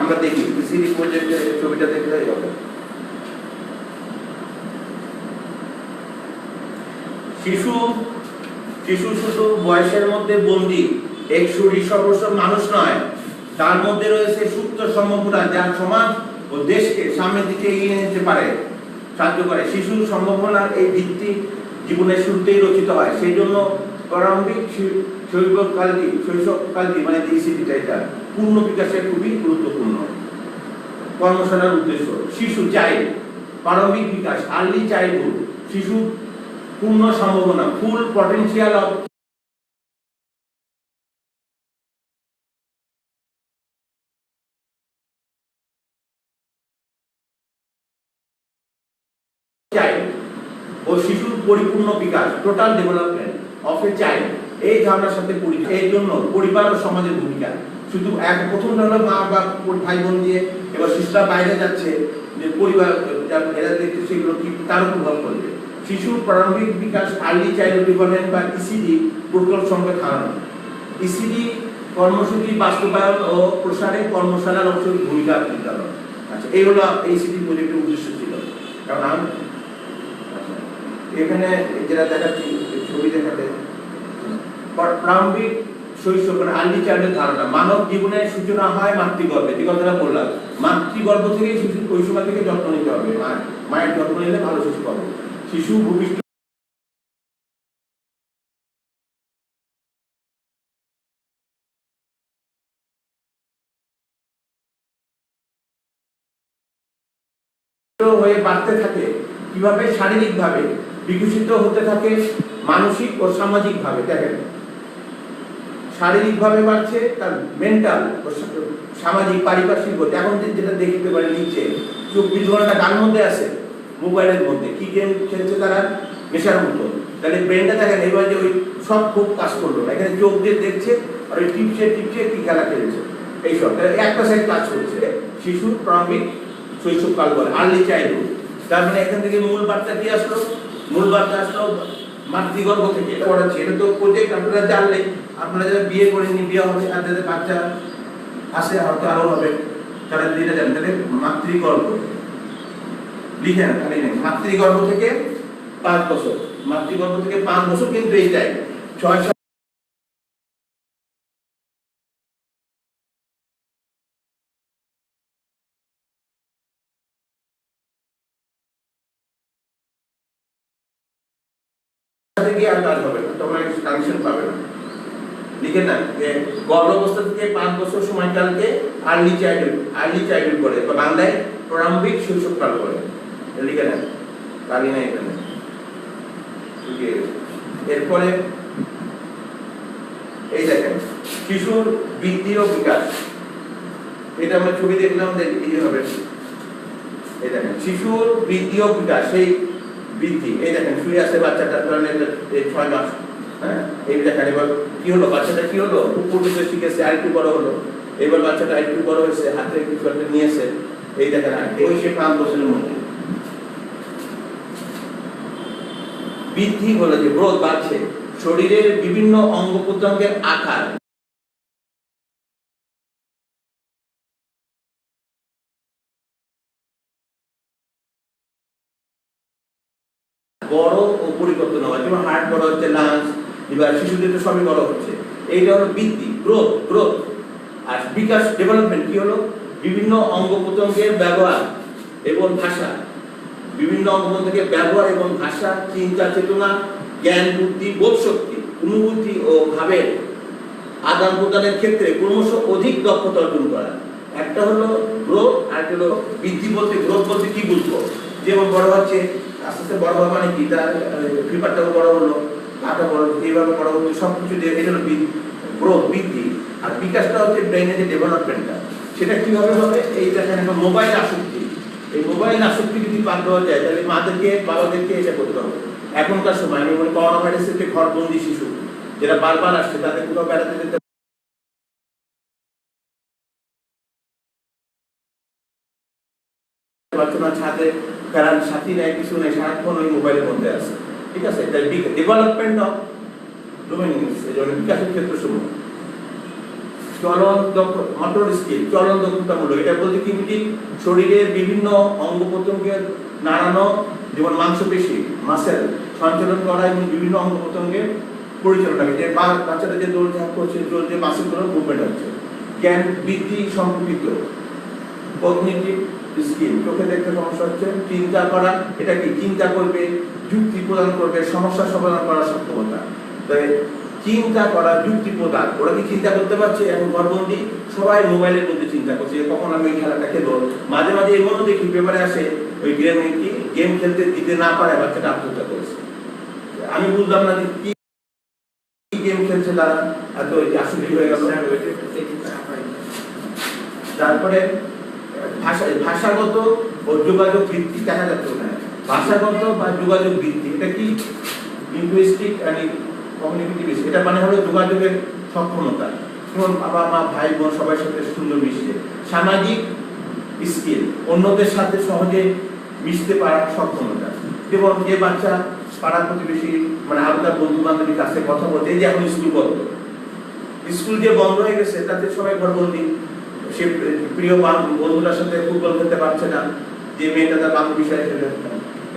আমরা দেখি সিডি প্রজেক্টের ছবিটা দেখলে হবে। শিশু শিশু শুধু বয়সের মধ্যে বন্দী একশো রিসর্বস্ব মানুষ নয়, তার মধ্যে রয়েছে সুপ্ত সম্ভাবনা যা সমাজ ও দেশকে সামনের দিকে এগিয়ে নিতে পারে, সাহায্য করে। শিশুর সম্ভাবনার এই ভিত্তি জীবনের শুরুতেই রচিত হয়, সেই জন্য প্রারম্ভিক শৈশবকালটি মানে ইসিডিটা এটা পূর্ণ বিকাশের খুবই গুরুত্বপূর্ণ। কর্মশালার উদ্দেশ্য শিশু চাইল্ড প্রারম্ভিক বিকাশ, আর্লি চাইল্ডহুড, শিশু পূর্ণ সম্ভাবনা, ফুল পটেনশিয়াল অফ চাইল্ড ও শিশুর পরিপূর্ণ বিকাশ, total development of a child, এই ধারণার সাথে পরিচয়। এই জন্য পরিবার ও সমাজের ভূমিকা শুধু এক প্রথম হলো মা বা ভাই বোন দিয়ে, এবার শিশুরা বাইরে যাচ্ছে যে পরিবার এরা দেখতে সেগুলো কি তার প্রভাব পড়বে। শিশুর প্রারম্ভিক বিকাশ আর্লি চাইল্ড ডেভেলপমেন্ট বা ইসিডি প্রকল্প সঙ্গে ধারণা। ইসিডি কর্মসূচি বাস্তবায়ন ও প্রসারে কর্মশালার অংশ ভূমিকা বিদ্যালয়। আচ্ছা, এই হলো ইসিডি প্রজেক্টের উদ্দেশ্য ছিল। কারণ এখানে যেটা দেখাচ্ছি ছবি দেখাতে প্রারম্ভিক শৈশব মানে আর্লি চাইল্ডের ধারণা, মানব জীবনের সূচনা হয় মাতৃগর্ভে, যে কথাটা বললাম, মাতৃগর্ভ থেকে শিশু কৈশোর থেকে যত্ন নিতে হবে, মায়ের যত্ন নিলে ভালো শিশু পাবে। শিশু ভূমিষ্ঠ হয়ে বাড়তে থাকে, কিভাবে শারীরিকভাবে বিকশিত হতে থাকে, মানসিক ও সামাজিক ভাবে। দেখেন শারীরিকভাবে বাড়ছে, তার মেন্টাল ও সামাজিক পারিপার্শ্বিক বলতে এখন যেটা দেখতে পারে নিচে 24 ঘন্টা গান মধ্যে আছে, মোবাইলের মধ্যে কি গেম খেলছে তারা নেশার মতো। তাহলে ব্রেনটা দেখেন এবার যে ওই সব খুব কাজ করলো, এখানে চোখ দিয়ে দেখছে আর ওই টিপছে কি খেলা খেলছে, এইসব একটা সাইড কাজ করছে। শিশুর প্রারম্ভিক শৈশবকাল বলে আর্লি চাইল্ডহুড। তার মানে এখান থেকে মূল বার্তা কি আসলো? মূল বার্তা আসলো মাতৃগর্ভ থেকে। এটা পড়াচ্ছি, এটা তো প্রজেক্ট আপনারা জানলে, আপনারা যারা বিয়ে করেননি, বিয়ে হবে আর যাদের বাচ্চা আসে হয়তো আরো হবে, তারা যেটা জানেন। তাহলে মাতৃগর্ভ লিখেন, খালি নেই মাতৃগর্ভ থেকে 5 বছর, মাতৃগর্ভ থেকে 5 বছর, কিন্তু এইটাই 6 থেকে আর কাজ হবে না, তোমরা কানেকশন পাবে না। লিখে না যে গর্ভ অবস্থা থেকে 5 বছর সময়কালকে আর্লি চাইল্ডহুড করে, বাংলায় প্রারম্ভিক শৈশবকাল বলে। লিখে না কালি না এখানে। এরপরে এই দেখেন শিশুর বৃদ্ধি ও বিকাশ, এটা আমরা ছবি দেখলাম, এই হবে। এই দেখেন শিশুর বৃদ্ধি ও বিকাশ, সেই বৃদ্ধি, এই দেখেন শুয়ে আছে বাচ্চাটা, ধরেন 6 মাস, হ্যাঁ, এই দেখেন এবার কি হলো, বাচ্চাটা কি হলো, পড়তে শিখেছে, আরেকটু বড় হলো, এবার বাচ্চাটা আরেকটু বড় হয়েছে, হাতে কিছু একটা নিয়েছে, এই দেখেন ওই সে 5 বছরের মধ্যে বৃদ্ধি হলো, যে গ্রোথ বাড়ছে, শরীরের বিভিন্ন অঙ্গ প্রত্যঙ্গের আকার বড় ও পরিবর্তন হয়, যেমন হার্ট বড় হচ্ছে, লাংস, লিভার, শিশুদের তো সবই বড় হচ্ছে। এইটা হলো বৃদ্ধি, গ্রোথ। আর বিকাশ ডেভেলপমেন্ট কি হলো? বিভিন্ন অঙ্গ প্রত্যঙ্গের ব্যবহার এবং ভাষা, বিভিন্ন অঙ্গ প্রত্যঙ্গের ব্যবহার এবং ভাষা, চিন্তা চেতনা, জ্ঞান বুদ্ধি, বোধ শক্তি, অনুভূতি ও ভাবের আদান প্রদানের ক্ষেত্রে ক্রমশ অধিক দক্ষতা অর্জন করা। একটা হলো গ্রোথ, আর একটা হলো বৃদ্ধি। বলতে গ্রোথ বলতে কি বুঝবো? যেমন বড় হচ্ছে, আস্তে আস্তে বড় হওয়া মানে কি, তার ফিপারটাও বড় হলো, পাটা বড়, এইভাবে বড় হচ্ছে, সবকিছু দিয়ে এটা হলো গ্রোথ, বৃদ্ধি। আর বিকাশটা হচ্ছে ব্রেনের যে ডেভেলপমেন্টটা, সেটা কিভাবে হবে? এই দেখেন মোবাইল আসক্তি, এই মোবাইল আসক্তি যদি বাদ দেওয়া যায় তাহলে মাদেরকে বাবাদেরকে এটা করতে হবে। এখনকার সময় আমি মনে করোনা ভাইরাসের যে ঘরবন্দি শিশু যারা বারবার আসছে তাদের কোথাও বেড়াতে যেতে পারছে না, ছাদে ফেরার সাথী নেয়, কিছু নেই, সারাক্ষণ ওই মোবাইলের মধ্যে আছে। ঠিক আছে, এটা ডেভেলপমেন্ট অফ ডোমেইনস, এই জন্য বিকাশের ক্ষেত্রসমূহ চলন দক্ষ মোটর স্কিল, চলন দক্ষতামূলক। এটা বলতে কি বুঝি, শরীরের বিভিন্ন অঙ্গ প্রত্যঙ্গের নাড়ানো, যেমন মাংসপেশি মাসেল সঞ্চালন করা এবং বিভিন্ন অঙ্গ প্রত্যঙ্গের পরিচালনা, যে বাচ্চারা যে দৌড়ঝাঁপ করছে, যে মাসেলগুলো মুভমেন্ট হচ্ছে। জ্ঞান বৃদ্ধি সম্পর্কিত কগনিটিভ স্কিল, চোখে দেখতে সমস্যা হচ্ছে, চিন্তা করা, এটা কি চিন্তা করবে, যুক্তি প্রদান করবে, সমস্যা সমাধান করার সক্ষমতা। তাই চিন্তা করা, যুক্তি প্রদান, ওরা কি চিন্তা করতে পারছে? এখন ঘরবন্দি সবাই মোবাইলের মধ্যে চিন্তা করছে কখন আমি এই খেলাটা খেলবো। মাঝে মাঝে এর মধ্যে দেখি পেপারে আসে ওই গেম খেলতে দিতে না পারে বাচ্চাটা আত্মহত্যা করেছে। আমি বুঝলাম না যে কি গেম খেলছে তারা, এত আসক্তি হয়ে গেল। তারপরে ভাষাগত ও যোগাযোগ ভিত্তি দেখা যাচ্ছে না, ভাষাগত বা যোগাযোগ ভিত্তি, এটা কি লিঙ্গুইস্টিক এন্ড কমিউনিকেটিভ, এটা মানে হলো যোগাযোগের সক্ষমতা, যেমন বাবা মা ভাই বোন সবার সাথে সুন্দর মিশছে। সামাজিক স্কিল, অন্যদের সাথে সহজে মিশতে পারার সক্ষমতা, যেমন যে বাচ্চা পাড়া প্রতিবেশী মানে আলাদা বন্ধু বান্ধবীর কাছে কথা বলতে, এই যে এখন স্কুল বন্ধ, স্কুল যে বন্ধ হয়ে গেছে তাতে সবাই ঘরবন্দি, সে প্রিয় বন্ধুদের সাথে ফুটবল খেলতে পারছে না, যে মেয়েটা তার বান্ধবী সাথে খেলে।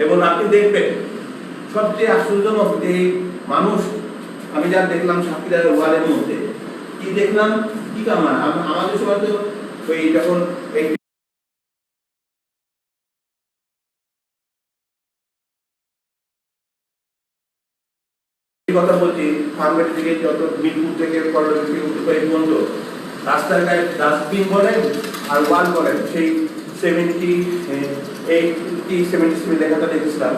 এবং আপনি দেখবেন সবচেয়ে আশ্চর্যজনক যে মানুষ, আমি যা দেখলাম সাকিরার ওয়ালের মধ্যে, কি দেখলাম, কি কামান আমাদের সময় তো ওই যখন কথা বলছি, ফার্মের দিকে যত মিরপুর থেকে পর্যন্ত রাস্তার গায়ে ডাস্টবিন বলেন আর ওয়াল বলেন, সেই 70 লেখাটা দেখেছিলাম,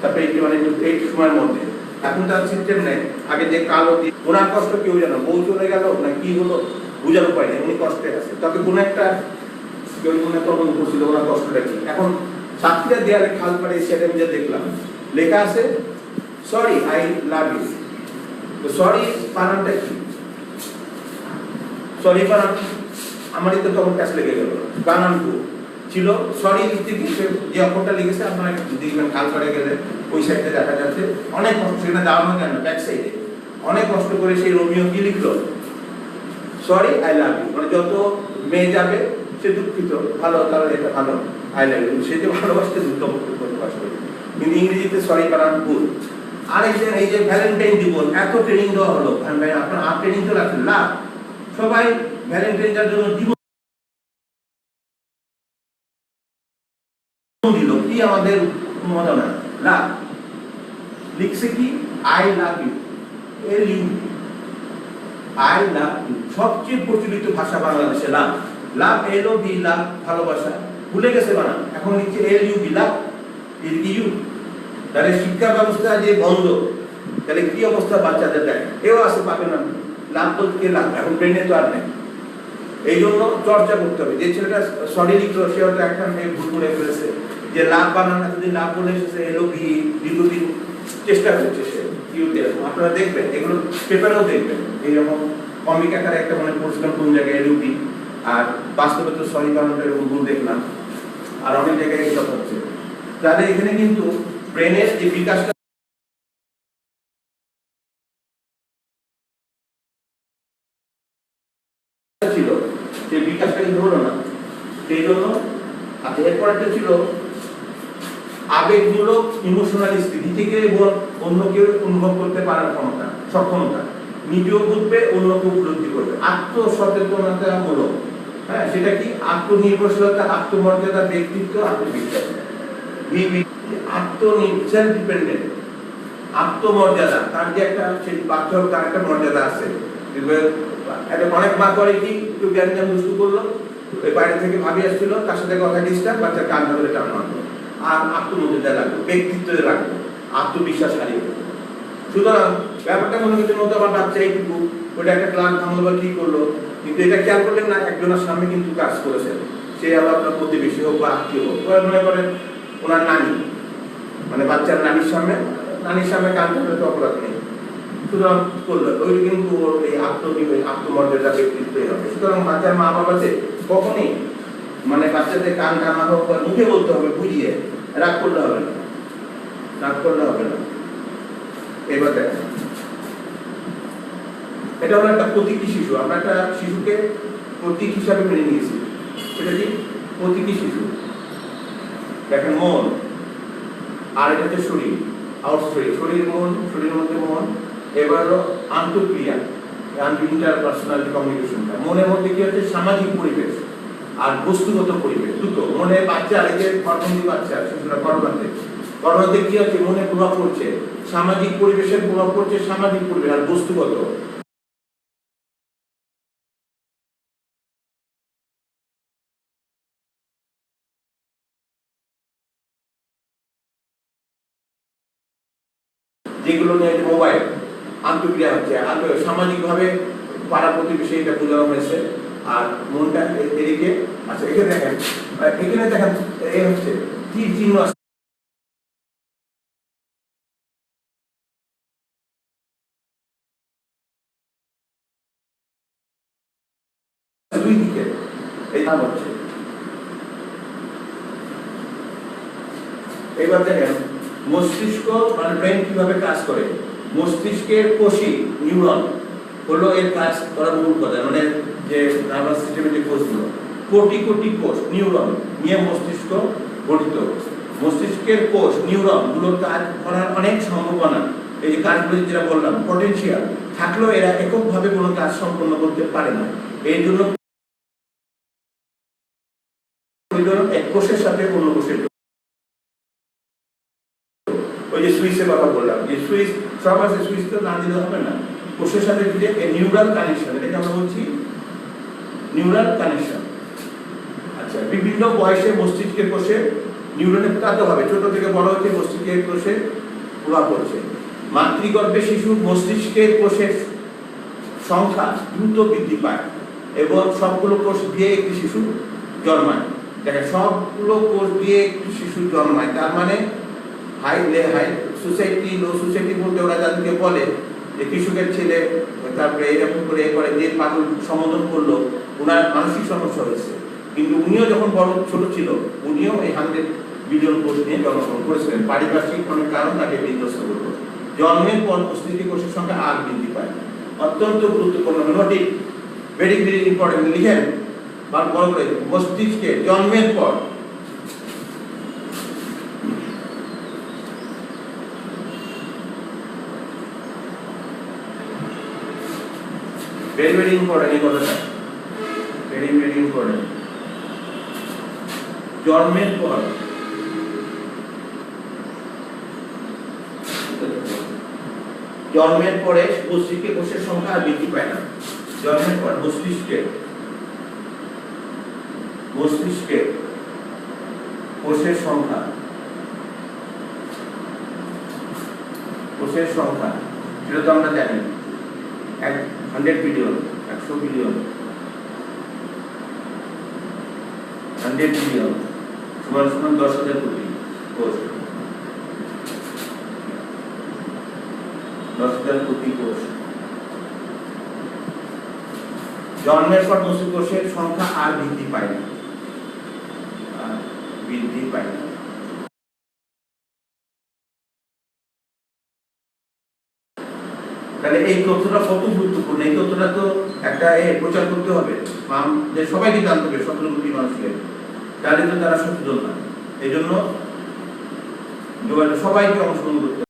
তারপরে 81 সময়ের মধ্যে। এখন তার সিস্টেম নেই, আগে যে কালো ওনার কষ্ট কেউ জানো, বউ চলে গেল না কি হলো বুঝার উপায় নেই, উনি কষ্টে আছে। তবে কোন একটা কেউ মনে তখন করছিল ওনার কষ্টটা কি। এখন সাতটা দেয়ালে খাল পাড়ে সেটা আমি যে দেখলাম লেখা আছে সরি আই লাভ ইউ। তো সরি বানানটা কি, সরি বানান আমারই তো তখন কাছে লেগে গেল, বানান ছিল সরি লিখতে গিয়ে যে অক্ষরটা লিখেছে আপনারা দেখবেন খাল পাড়ে গেলে ওই সাইডে দেখা যাচ্ছে অনেক কষ্ট, সেখানে দাঁড়ানো কেন ব্যাক সাইডে অনেক কষ্ট করে সেই রোমিও কি লিখলো, সরি আই লাভ ইউ, মানে যত মেয়ে যাবে সে দুঃখিত, ভালো তাহলে এটা ভালো, আই লাভ ইউ, সে যে ভালোবাসতে দুঃখ প্রকাশ করে, কিন্তু ইংরেজিতে সরি বানান ভুল। আরেকজন এই যে ভ্যালেন্টাইন জীবন এত ট্রেনিং দেওয়া হলো, ভাই আপনার আর ট্রেনিং তো রাখেন না, সবাই ভ্যালেন্টাইনটার জন্য জীবন দিল, কি আমাদের মজা না, লাভ লিখছে কি I love you, L U, I love you, সবচেয়ে প্রচলিত ভাষা বাংলাদেশে লাভ, লাভ এল ও বি, লাভ ভালোবাসা, ভুলে গেছে বানান, এখন লিখছে এল ইউ বি, লাভ এল ইউ। তাহলে শিক্ষা ব্যবস্থা যে বন্ধ, তাহলে কি অবস্থা বাচ্চাদের দেয়, এও আসে পাবে না, লাভ বলতে লাভ এখন ব্রেনে তো আর নেই। এই জন্য চর্চা করতে হবে। যে ছেলেটা সরি লিখলো সে হয়তো একটা ভুল করে ফেলেছে, যে লাভ বানানো যদি লাভ বলে এসেছে এলো ভি, দীর্ঘদিন চেষ্টা করছে সে ইউতে, আপনারা দেখবেন এগুলো পেপারেও দেখবেন, এইরকম কমিক আকারে একটা মানে পরিষ্কার কোন জায়গায় এলো ভি, আর বাস্তবে তো সরি বানানোটা এরকম ভুল দেখলাম, আর অনেক জায়গায় এসব হচ্ছে। তাহলে এখানে কিন্তু ব্রেনের যে বিকাশটা ছিল সেই বিকাশটা কিন্তু হলো না, সেই জন্য এরপরটা ছিল আবেগমূলক ইমোশনাল স্থিতি থেকে অন্যকে অনুভব করতে পারার ক্ষমতা, সক্ষমতা, নিজেও বুঝবে অন্যকে উপলব্ধি করবে, আত্মসচেতনতামূলক, হ্যাঁ সেটা কি আত্মনির্ভরশীলতা, আত্মমর্যাদা, ব্যক্তিত্ব, আত্মবিশ্বাস, সেলফ ডিপেন্ডেন্ট, আত্মমর্যাদা, তার যে একটা সেই বাচ্চা তার একটা মর্যাদা আছে। অনেক মা করে কি একটু জ্ঞান দুষ্টু করলো, ওই বাইরে থেকে ভাবি আসছিল তার সাথে কথা ডিস্টার্ব, বাচ্চা কান ধরে টান মারলো, আর আত্মমর্যাদা রাখবো, ব্যক্তিত্ব রাখবো, আত্মবিশ্বাস হারিয়ে ফেলবো। সুতরাং ব্যাপারটা মনে হচ্ছে মতো আমার বাচ্চা এইটুকু, ওটা একটা ক্লাস ভাঙলো বা কি করলো, কিন্তু এটা খেয়াল করলেন না একজনের সামনে কিন্তু কাজ করেছেন, সে আবার আপনার প্রতিবেশী হোক বা আত্মীয় হোক, মনে করেন ওনার নানি, মানে বাচ্চার নানির সামনে কাঁদতে হলে তো অপরাধ নেই, সুতরাং করলো ওই কিন্তু এই আত্মমর্যাদা ব্যক্তিত্বই হবে। সুতরাং বাচ্চার মা বাবাতে কখনই মানে বাচ্চাদের কান টানা হোক বা মুখে বলতে হবে বুঝিয়ে, রাগ করলে হবে না, এবার দেখেন এটা হলো একটা প্রতীকী শিশু। আমরা একটা শিশুকে প্রতীক হিসাবে মেনে নিয়েছি, সেটা কি প্রতীকী শিশু। দেখেন মন, আর এটা হচ্ছে শরীর, শরীরের মধ্যে মন। এবার হলো আন্তঃক্রিয়া, ইন্টারপার্সোনাল কমিউনিকেশনটা। মনের মধ্যে কি হচ্ছে সামাজিক পরিবেশ আর বস্তুগত পরিবেশ দুটো। মনে বাচ্চা আর এই যে গর্ভবতী বাচ্চা শিশুরা করোনাতে কি হচ্ছে মনে প্রভাব পড়ছে, সামাজিক পরিবেশের প্রভাব পড়ছে, সামাজিক পরিবেশ আর বস্তুগত। যেগুলো নিয়ে মোবাইল আন্তঃক্রিয়া হচ্ছে, সামাজিক ভাবে পাড়া প্রতিবেশী এটা বোঝানো হয়েছে। আর মনটা এদিকে, আচ্ছা এখানে দেখেন এই হচ্ছে তীর চিহ্ন আছে দুই দিকে, এই হচ্ছে। এবার দেখেন মস্তিষ্ক মানে ব্রেন কিভাবে কাজ করে। মস্তিষ্কের কোষী নিউরন হলো এর কাজ করার মূল কথা, মানে যে নার্ভাস সিস্টেমের যে কোষগুলো, কোটি কোটি কোষ নিউরন নিয়ে মস্তিষ্ক গঠিত। মস্তিষ্কের কোষ নিউরন গুলোর কাজ করার অনেক সম্ভাবনা, এই যে কাজগুলো যেটা বললাম পটেনশিয়াল থাকলেও এরা এককভাবে কোনো কাজ সম্পন্ন করতে পারে না। এই জন্য এক কোষের সাথে অন্য কোষের, ওই যে সুইচের কথা বললাম, যে সুইচ সব আছে, সুইচ তো না দিলে হবে না, কোষের সাথে দিলে নিউরাল কানেকশন, এটাকে আমরা বলছি নিউরাল কানেকশন। আচ্ছা, বিভিন্ন বয়সে মস্তিষ্কের কোষে নিউরনের প্রাতভাবে ছোট থেকে বড় হচ্ছে মস্তিষ্কের কোষে প্রভাব পড়ছে। মাতৃগর্ভে শিশুর মস্তিষ্কের কোষের সংখ্যা দ্রুত বৃদ্ধি পায় এবং সবগুলো কোষ দিয়ে একটি শিশু জন্মায়। দেখেন সবগুলো কোষ দিয়ে একটি শিশু জন্মায়, তার মানে হাই সোসাইটি লো সোসাইটি বলতে ওরা যাদেরকে বলে যে কৃষকের ছেলে, তারপরে এরকম করে যে পাগল সম্বোধন করলো, ওনার মানসিক সমস্যা হয়েছে, কিন্তু উনিও যখন বড় ছোট ছিল উনিও এই 100 বিলিয়ন কোষ নিয়ে জন্মগ্রহণ করেছিলেন। পারিপার্শ্বিক অনেক কারণ তাকে বিধ্বস্ত করলো। জন্মের পর মস্তিষ্ক কোষের সংখ্যা আর বৃদ্ধি পায়। অত্যন্ত গুরুত্বপূর্ণ, নোটিক ভেরি ভেরি ইম্পর্টেন্ট, লিখেন বড় করে, মস্তিষ্কে জন্মের পর very very important এই কথাটা, very very important। জন্মের পর পরে মস্তিষ্কে কোষের সংখ্যা আর বৃদ্ধি পায় না। জন্মের পর মস্তিষ্কে কোষের সংখ্যা সেটা তো আমরা জানি 100 বিলিয়ন, 100 বিলিয়ন, 100 বিলিয়ন সমান 10,000 কোটি কোষ, 10,000 কোটি কোষ। জন্মের পর মস্তিষ্ক কোষের সংখ্যা আর বৃদ্ধি পায় না, তাহলে এই তথ্যটা কত গুরুত্বপূর্ণ, এই তথ্যটা তো একটা প্রচার করতে হবে, সবাইকে জানতে হবে, 17 কোটি মানুষকে, তাহলে তো তারা সচেতন না। এই জন্য সবাইকে অংশগ্রহণ করতে হবে।